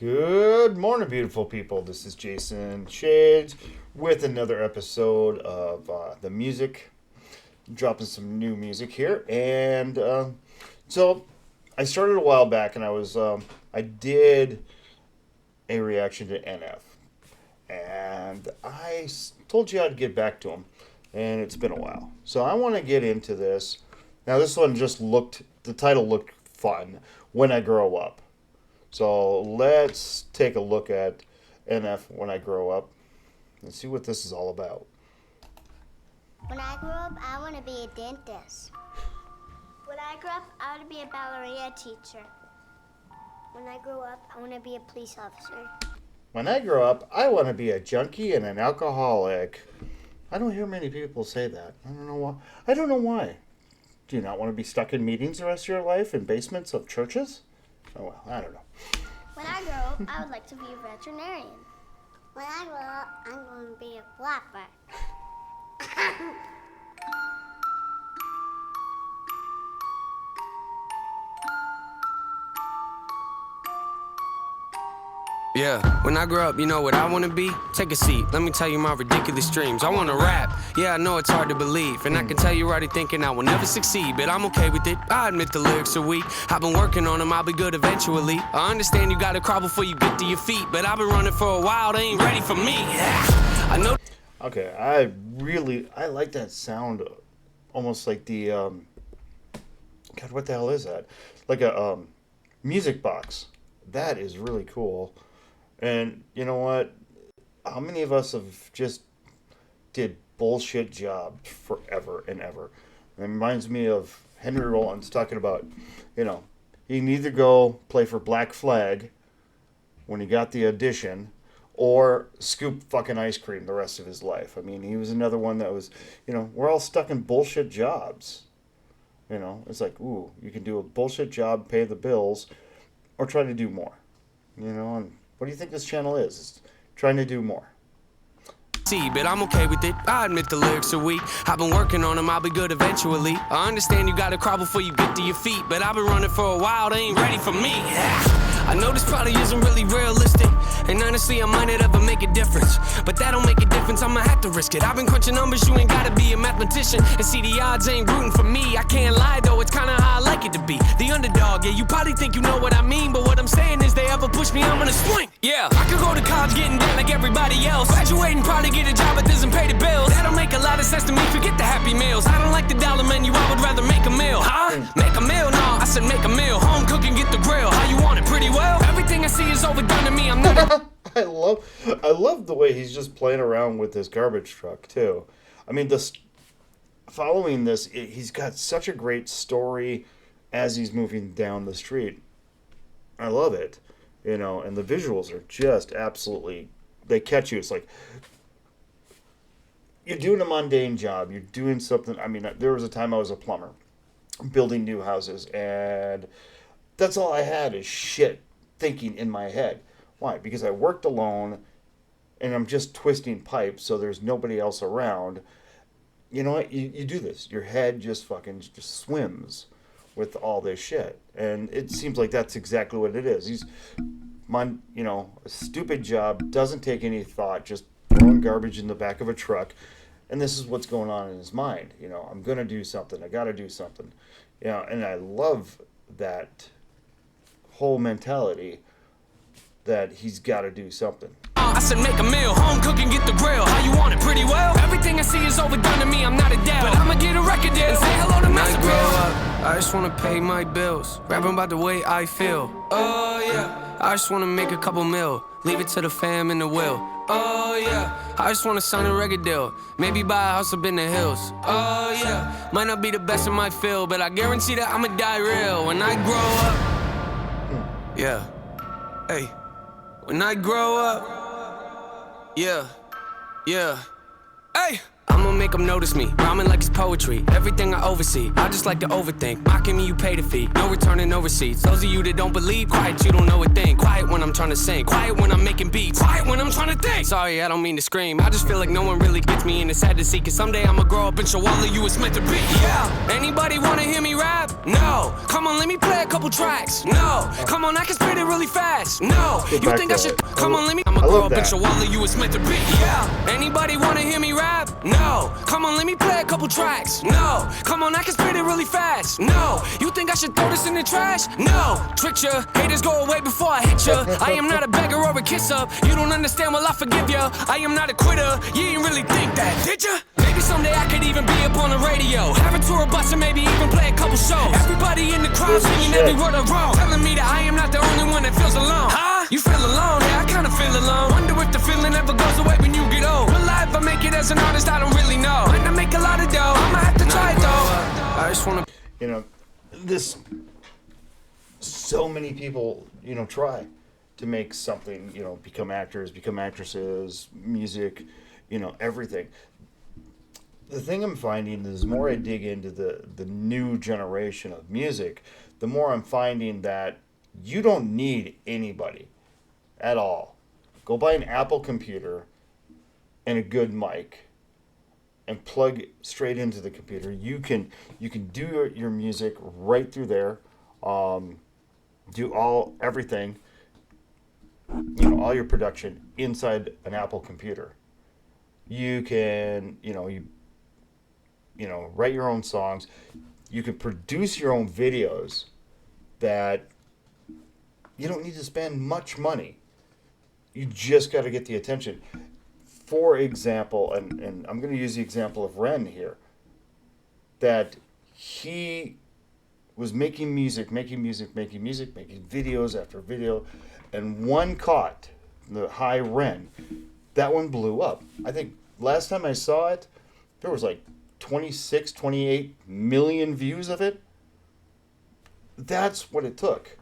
Good morning, beautiful people. This is Jason Shades with another episode of The Music. Dropping some new music here. And so I started a while back and I did a reaction to NF. And I told you I'd get back to him. And it's been a while. So I want to get into this. Now this one the title looked fun, When I Grow Up. So let's take a look at NF When I Grow Up and see what this is all about. When I grow up, I want to be a dentist. When I grow up, I want to be a ballerina teacher. When I grow up, I want to be a police officer. When I grow up, I want to be a junkie and an alcoholic. I don't hear many people say that. I don't know why. Do you not want to be stuck in meetings the rest of your life in basements of churches? Oh, well, I don't know. When I grow up, I would like to be a veterinarian. When I grow up, I'm going to be a flapper. Yeah, when I grow up, you know what I wanna be? Take a seat, let me tell you my ridiculous dreams. I wanna rap, yeah, I know it's hard to believe. And I can tell you're already thinking I will never succeed, but I'm okay with it, I admit the lyrics are weak. I've been working on them, I'll be good eventually. I understand you gotta crawl before you get to your feet, but I've been running for a while, they ain't ready for me. I know. Okay, I like that sound, almost like the, God, what the hell is that? Like a music box. That is really cool. And you know what? How many of us have just did bullshit jobs forever and ever? It reminds me of Henry Rollins talking about, he can either go play for Black Flag when he got the audition or scoop fucking ice cream the rest of his life. I mean, he was another one that was, we're all stuck in bullshit jobs. It's like, ooh, you can do a bullshit job, pay the bills, or try to do more. And what do you think this channel is? It's trying to do more. But I'm okay with it, I admit the lyrics are weak. I've been working on them, I'll be good eventually. I understand you gotta crawl before you get to your feet, but I've been running for a while, they ain't ready for me. I know this probably isn't really realistic, and honestly I might not ever make a difference, but that don't make a difference, I'ma have to risk it. I've been crunching numbers, you ain't gotta be a mathematician, and see the odds ain't rooting for me. I can't lie though, it's kinda how I like it to be the underdog. Yeah, you probably think you know what I mean, but what I'm saying is they ever push me, I'm gonna swing. Yeah, I could go to college getting debt like everybody else, graduating probably get a job but doesn't pay the bills. That don't make a lot of sense to me, forget the happy meals. I don't like the dollar menu, I would rather make a meal. Huh? Make a meal? No, I said make a meal. Home cooking, get the grill. How you want it? Pretty well? Everything I see is overdone to me, I'm not I love the way he's just playing around with this garbage truck too. I mean, following this, he's got such a great story as he's moving down the street. I love it, and the visuals are just absolutely, they catch you. It's like, you're doing a mundane job, you're doing something. I mean, there was a time I was a plumber, building new houses, and that's all I had is shit thinking in my head. Why? Because I worked alone, and I'm just twisting pipes, so there's nobody else around. You know what? You do this. Your head just swims with all this shit. And it seems like that's exactly what it is. He's, a stupid job, doesn't take any thought, just throwing garbage in the back of a truck. And this is what's going on in his mind. I'm going to do something. I got to do something. And I love that whole mentality that he's got to do something. I said make a meal, home cooking, get the grill. How you want it? Pretty well? Everything I see is overdone to me, I'm not a dad, but I'ma get a record deal and say hello to Master Grow up, I just wanna pay my bills, rapping about the way I feel. Oh yeah, I just wanna make a couple mil, leave it to the fam in the will. Oh yeah, I just wanna sign a record deal, maybe buy a house up in the hills. Oh yeah, might not be the best in my field, but I guarantee that I'ma die real when I grow up. Yeah, hey, when I grow up. Yeah, hey, I'ma make them notice me, rhyming like it's poetry, everything I oversee, I just like to overthink, mocking me you pay the fee, no returning, no receipts, those of you that don't believe, quiet, you don't know a thing, quiet when when I'm trying to sing, quiet when I'm making beats, quiet when I'm trying to think. Sorry, I don't mean to scream, I just feel like no one really gets me, and it's sad to see, cause someday I'ma grow up and show all of you it's meant to be. Yeah, anybody wanna hear me rap? No. Come on, let me play a couple tracks. No. Come on, I can spit it really fast. No. You think I should? Come on, let me. I'ma grow up and show all of you it's meant to be. Yeah. Anybody wanna hear me rap? No. Come on, let me play a couple tracks. No. Come on, I can spit it really fast. No. You think I should throw this in the trash? No. Trick ya. Haters go away before I hit ya. I am not a beggar or a kiss up. You don't understand, well I forgive ya. I am not a quitter. You didn't really think that, did ya? Maybe someday I could even be up on the radio, have a tour bus and maybe even play a couple shows. Everybody in the crowd singing every word I wrote, telling me that I am not the only one that feels alone. Huh? You feel alone? Yeah, I kinda feel alone. Wonder if the feeling ever goes away when you get old. Will I ever make it as an artist? I don't really know. Might not make a lot of dough, I'ma have to try it though. I just wanna, you know, this. So many people, you know, try to make something, you know, become actors, become actresses, music, you know, everything. The thing I'm finding is the more I dig into the new generation of music, the more I'm finding that you don't need anybody at all. Go buy an Apple computer and a good mic and plug straight into the computer. You can do your music right through there. Do everything, you know, all your production inside an Apple computer. You can, write your own songs. You can produce your own videos that you don't need to spend much money. You just got to get the attention. For example, and I'm going to use the example of Ren here, that he was making videos after video, and one caught, the High Ren. That one blew up. I think last time I saw it, there was like 26, 28 million views of it. That's what it took.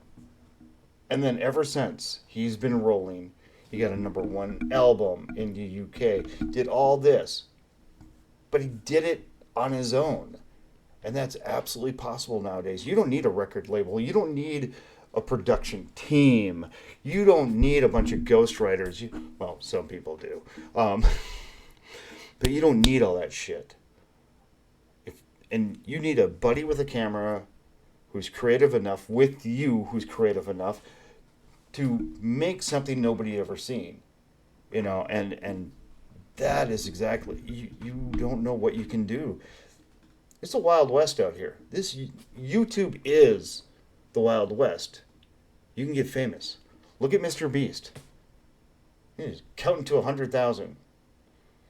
And then ever since, he's been rolling. He got a #1 album in the UK, did all this. But he did it on his own. And that's absolutely possible nowadays. You don't need a record label. You don't need a production team. You don't need a bunch of ghostwriters. Well, some people do. But you don't need all that shit. And you need a buddy with a camera who's creative enough, with you who's creative enough, to make something nobody ever seen. And that is exactly, you don't know what you can do. It's the Wild West out here. This YouTube is the Wild West. You can get famous. Look at Mr. Beast. He's counting to 100,000.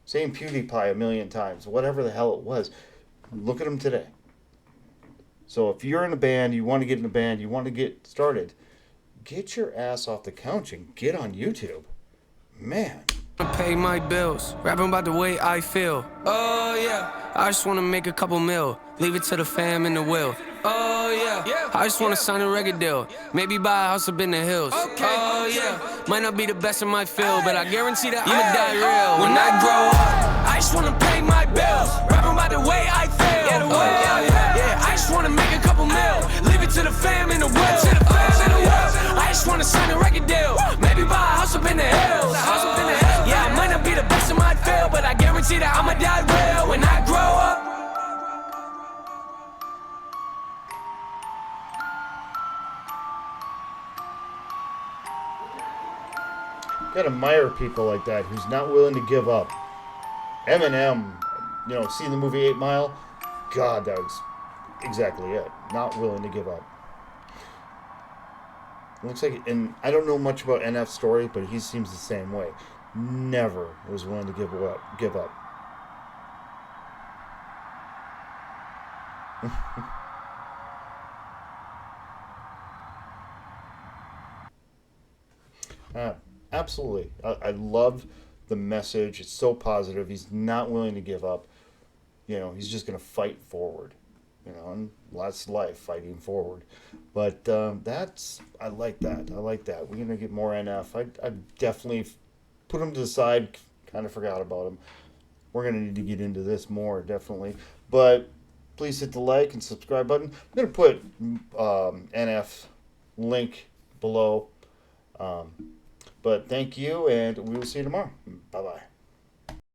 Saying PewDiePie a million times. Whatever the hell it was. Look at him today. So if you're in a band, you want to get in a band, you want to get started, get your ass off the couch and get on YouTube. Man. Pay my bills, rapping about the way I feel. Oh yeah, I just wanna make a couple mil, leave it to the fam and the will. Oh yeah, I just wanna sign a record deal, maybe buy a house up in the hills. Oh yeah, might not be the best in my field, but I guarantee that I'ma die real. When I grow up, I just wanna pay my bills, rapping about the way I feel. Oh yeah, I just wanna make a couple mil, leave it to the fam and the will. I just wanna sign a record deal, maybe buy a house up in the hills. Yeah, I might not be the best in my field, but I guarantee that I'ma die real when I grow up. Gotta admire people like that who's not willing to give up. Eminem, seeing the movie 8 Mile, God, that was exactly it. Not willing to give up. It looks like, and I don't know much about NF's story, but he seems the same way. Never was willing to give up. Absolutely. I love the message. It's so positive. He's not willing to give up. He's just going to fight forward. And that's life, fighting forward. But I like that. We're going to get more NF. I definitely put him to the side, kind of forgot about him. We're going to need to get into this more, definitely. But please hit the like and subscribe button. I'm going to put NF link below. But thank you, and we will see you tomorrow. Bye bye.